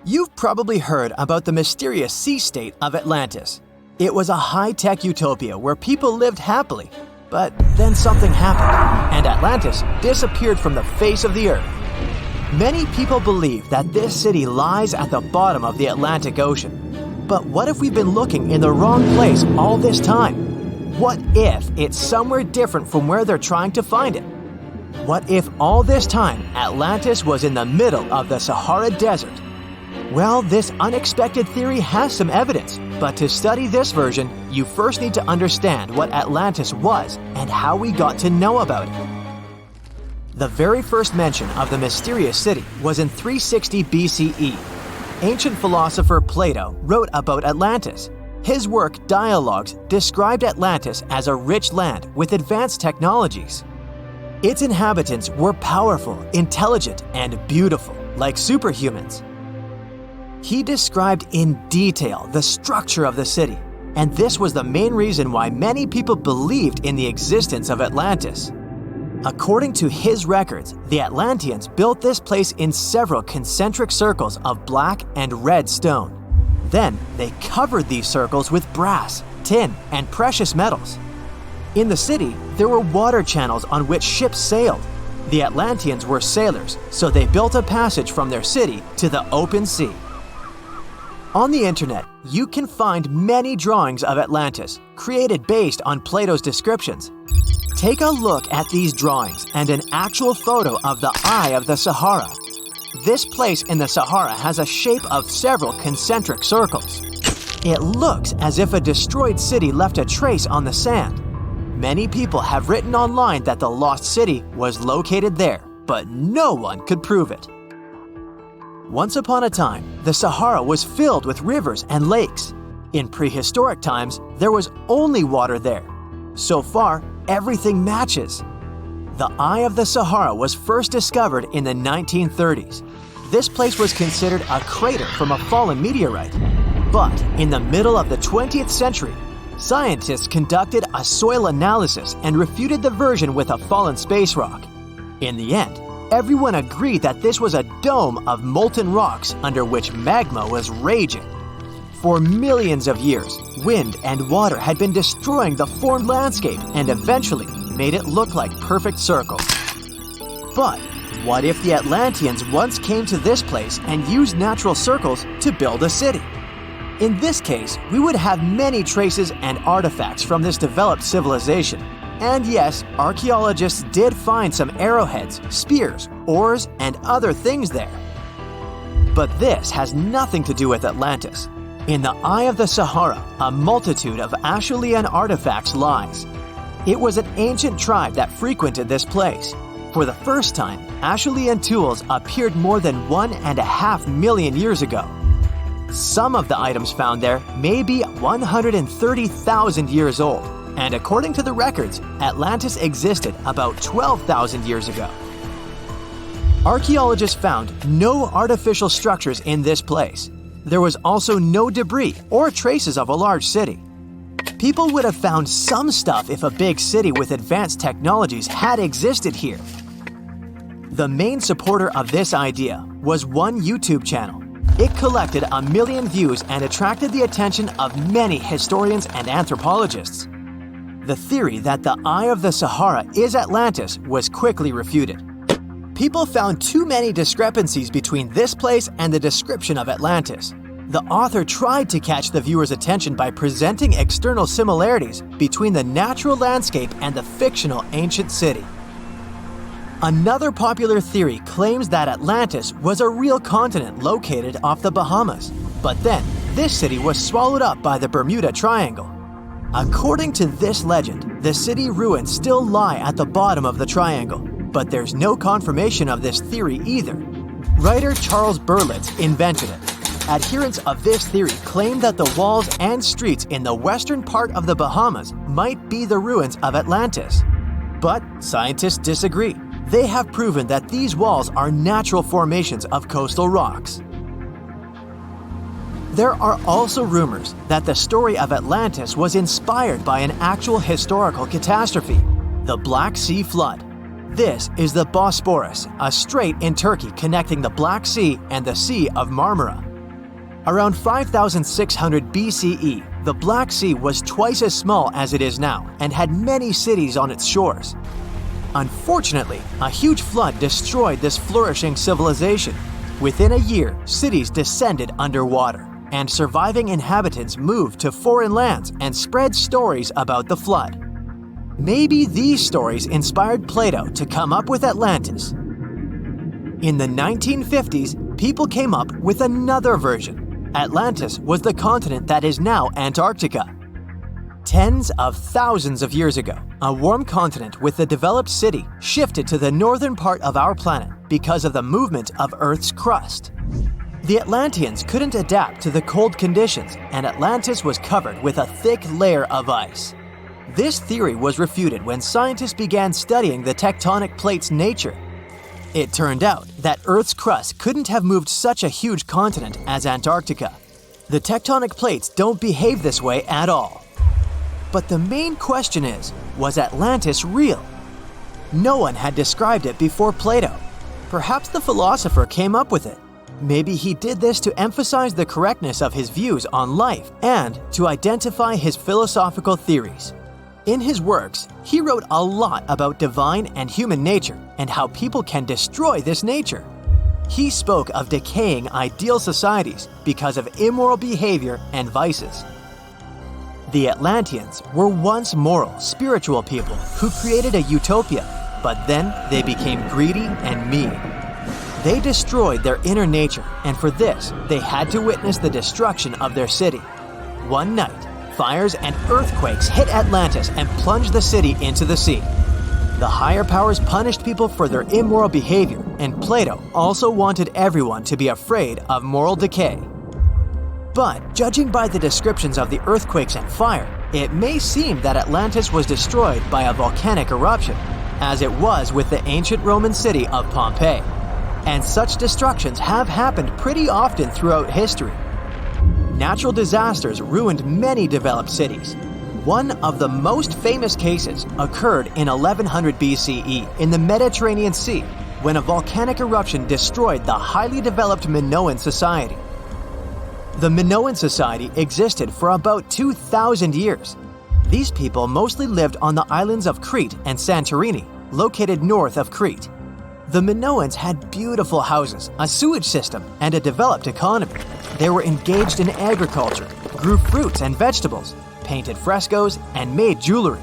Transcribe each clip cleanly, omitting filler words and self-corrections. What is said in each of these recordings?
You've probably heard about the mysterious sea state of Atlantis. It was a high-tech utopia where people lived happily, but then something happened, and Atlantis disappeared from the face of the earth. Many people believe that this city lies at the bottom of the Atlantic Ocean. But what if we've been looking in the wrong place all this time? What if it's somewhere different from where they're trying to find it? What if all this time Atlantis was in the middle of the Sahara Desert? Well, this unexpected theory has some evidence, but to study this version, you first need to understand what Atlantis was and how we got to know about it. The very first mention of the mysterious city was in 360 BCE. Ancient philosopher Plato wrote about Atlantis. His work, Dialogues, described Atlantis as a rich land with advanced technologies. Its inhabitants were powerful, intelligent, and beautiful, like superhumans. He described in detail the structure of the city, and this was the main reason why many people believed in the existence of Atlantis. According to his records, the Atlanteans built this place in several concentric circles of black and red stone. Then they covered these circles with brass, tin, and precious metals. In the city, there were water channels on which ships sailed. The Atlanteans were sailors, so they built a passage from their city to the open sea. On the internet, you can find many drawings of Atlantis, created based on Plato's descriptions. Take a look at these drawings and an actual photo of the Eye of the Sahara. This place in the Sahara has a shape of several concentric circles. It looks as if a destroyed city left a trace on the sand. Many people have written online that the lost city was located there, but no one could prove it. Once upon a time, the Sahara was filled with rivers and lakes. In prehistoric times, there was only water there. So far, everything matches. The Eye of the Sahara was first discovered in the 1930s. This place was considered a crater from a fallen meteorite. But in the middle of the 20th century, scientists conducted a soil analysis and refuted the version with a fallen space rock. In the end, everyone agreed that this was a dome of molten rocks under which magma was raging. For millions of years, wind and water had been destroying the formed landscape and eventually made it look like perfect circles. But what if the Atlanteans once came to this place and used natural circles to build a city? In this case, we would have many traces and artifacts from this developed civilization. And yes, archaeologists did find some arrowheads, spears, oars, and other things there. But this has nothing to do with Atlantis. In the Eye of the Sahara, a multitude of Acheulean artifacts lies. It was an ancient tribe that frequented this place. For the first time, Acheulean tools appeared more than 1.5 million years ago. Some of the items found there may be 130,000 years old, and according to the records, Atlantis existed about 12,000 years ago. Archaeologists found no artificial structures in this place. There was also no debris or traces of a large city. People would have found some stuff if a big city with advanced technologies had existed here. The main supporter of this idea was one YouTube channel. It collected 1 million views and attracted the attention of many historians and anthropologists. The theory that the Eye of the Sahara is Atlantis was quickly refuted. People found too many discrepancies between this place and the description of Atlantis. The author tried to catch the viewer's attention by presenting external similarities between the natural landscape and the fictional ancient city. Another popular theory claims that Atlantis was a real continent located off the Bahamas, but then this city was swallowed up by the Bermuda Triangle. According to this legend, the city ruins still lie at the bottom of the triangle, but there's no confirmation of this theory either. Writer Charles Berlitz invented it. Adherents of this theory claim that the walls and streets in the western part of the Bahamas might be the ruins of Atlantis. But scientists disagree. They have proven that these walls are natural formations of coastal rocks. There are also rumors that the story of Atlantis was inspired by an actual historical catastrophe, the Black Sea Flood. This is the Bosporus, a strait in Turkey connecting the Black Sea and the Sea of Marmara. Around 5600 BCE, the Black Sea was twice as small as it is now and had many cities on its shores. Unfortunately, a huge flood destroyed this flourishing civilization. Within a year, cities descended underwater, and surviving inhabitants moved to foreign lands and spread stories about the flood. Maybe these stories inspired Plato to come up with Atlantis. In the 1950s, people came up with another version. Atlantis was the continent that is now Antarctica. Tens of thousands of years ago, a warm continent with a developed city shifted to the northern part of our planet because of the movement of Earth's crust. The Atlanteans couldn't adapt to the cold conditions, and Atlantis was covered with a thick layer of ice. This theory was refuted when scientists began studying the tectonic plate's nature. It turned out that Earth's crust couldn't have moved such a huge continent as Antarctica. The tectonic plates don't behave this way at all. But the main question is, was Atlantis real? No one had described it before Plato. Perhaps the philosopher came up with it. Maybe he did this to emphasize the correctness of his views on life and to identify his philosophical theories. In his works, he wrote a lot about divine and human nature and how people can destroy this nature. He spoke of decaying ideal societies because of immoral behavior and vices. The Atlanteans were once moral, spiritual people who created a utopia, but then they became greedy and mean. They destroyed their inner nature, and for this, they had to witness the destruction of their city. One night, fires and earthquakes hit Atlantis and plunged the city into the sea. The higher powers punished people for their immoral behavior, and Plato also wanted everyone to be afraid of moral decay. But judging by the descriptions of the earthquakes and fire, it may seem that Atlantis was destroyed by a volcanic eruption, as it was with the ancient Roman city of Pompeii. And such destructions have happened pretty often throughout history. Natural disasters ruined many developed cities. One of the most famous cases occurred in 1100 BCE in the Mediterranean Sea, when a volcanic eruption destroyed the highly developed Minoan society. The Minoan society existed for about 2,000 years. These people mostly lived on the islands of Crete and Santorini, located north of Crete. The Minoans had beautiful houses, a sewage system, and a developed economy. They were engaged in agriculture, grew fruits and vegetables, painted frescoes, and made jewelry.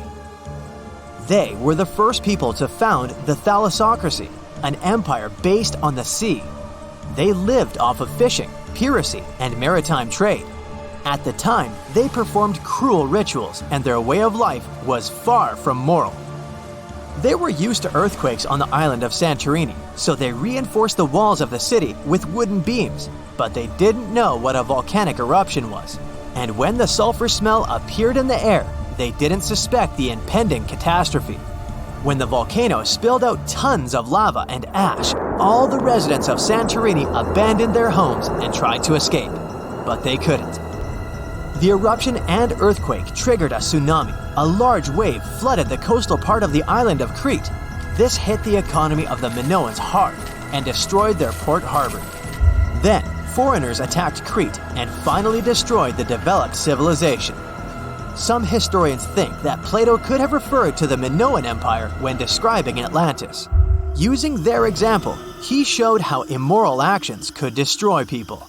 They were the first people to found the thalassocracy, an empire based on the sea. They lived off of fishing, piracy, and maritime trade. At the time, they performed cruel rituals, and their way of life was far from moral. They were used to earthquakes on the island of Santorini, so they reinforced the walls of the city with wooden beams, but they didn't know what a volcanic eruption was. And when the sulfur smell appeared in the air, they didn't suspect the impending catastrophe. When the volcano spilled out tons of lava and ash, all the residents of Santorini abandoned their homes and tried to escape, but they couldn't. The eruption and earthquake triggered a tsunami. A large wave flooded the coastal part of the island of Crete. This hit the economy of the Minoans hard and destroyed their port harbor. Then, foreigners attacked Crete and finally destroyed the developed civilization. Some historians think that Plato could have referred to the Minoan Empire when describing Atlantis. Using their example, he showed how immoral actions could destroy people.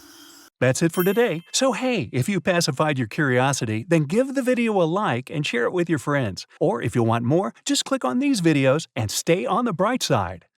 That's it for today. So hey, if you pacified your curiosity, then give the video a like and share it with your friends. Or if you want more, just click on these videos and stay on the bright side.